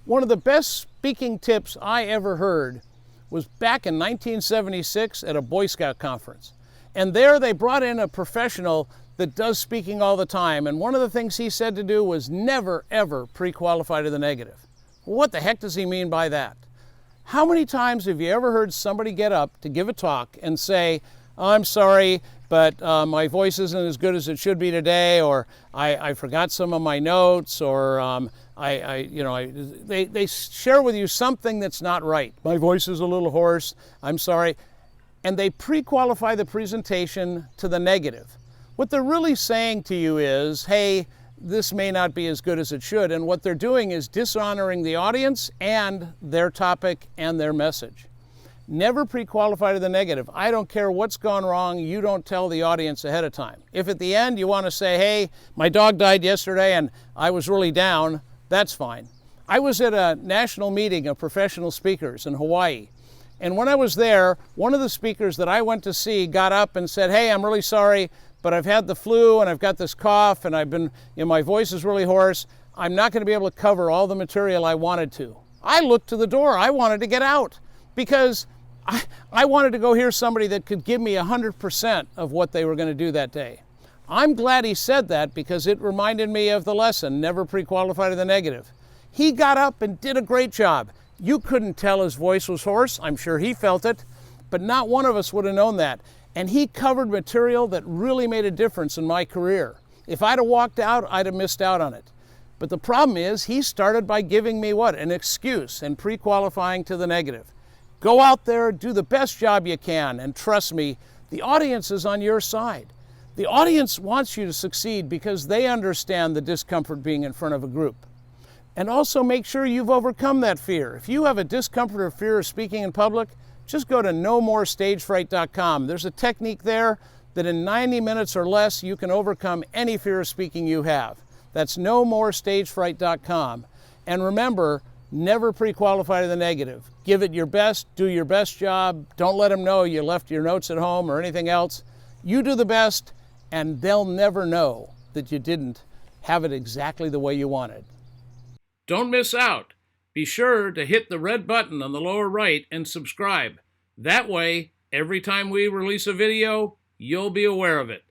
One of the best speaking tips I ever heard was back in 1976 at a Boy Scout conference. And there they brought in a professional that does speaking all the time. And one of the things he said to do was never, ever pre-qualify to the negative. Well, what the heck does he mean by that? How many times have you ever heard somebody get up to give a talk and say, I'm sorry, but my voice isn't as good as it should be today, or I forgot some of my notes, or they share with you something that's not right. My voice is a little hoarse, I'm sorry. And they pre-qualify the presentation to the negative. What they're really saying to you is, hey, this may not be as good as it should. And what they're doing is dishonoring the audience and their topic and their message. Never pre-qualify to the negative. I don't care what's gone wrong, you don't tell the audience ahead of time. If at the end you want to say, hey, my dog died yesterday and I was really down, that's fine. I was at a national meeting of professional speakers in Hawaii. And when I was there, one of the speakers that I went to see got up and said, hey, I'm really sorry, but I've had the flu and I've got this cough and my voice is really hoarse. I'm not going to be able to cover all the material I wanted to. I looked to the door. I wanted to get out because I wanted to go hear somebody that could give me 100% of what they were going to do that day. I'm glad he said that because it reminded me of the lesson, never pre-qualify to the negative. He got up and did a great job. You couldn't tell his voice was hoarse. I'm sure he felt it, but not one of us would have known that. And he covered material that really made a difference in my career. If I'd have walked out, I'd have missed out on it. But the problem is he started by giving me what? An excuse and pre-qualifying to the negative. Go out there, do the best job you can, and trust me, the audience is on your side. The audience wants you to succeed because they understand the discomfort being in front of a group. And also make sure you've overcome that fear. If you have a discomfort or fear of speaking in public, just go to nomorestagefright.com. There's a technique there that in 90 minutes or less you can overcome any fear of speaking you have. That's nomorestagefright.com. And remember, never pre-qualify to the negative. Give it your best, do your best job. Don't let them know you left your notes at home or anything else. You do the best, and they'll never know that you didn't have it exactly the way you wanted. Don't miss out. Be sure to hit the red button on the lower right and subscribe. That way, every time we release a video, you'll be aware of it.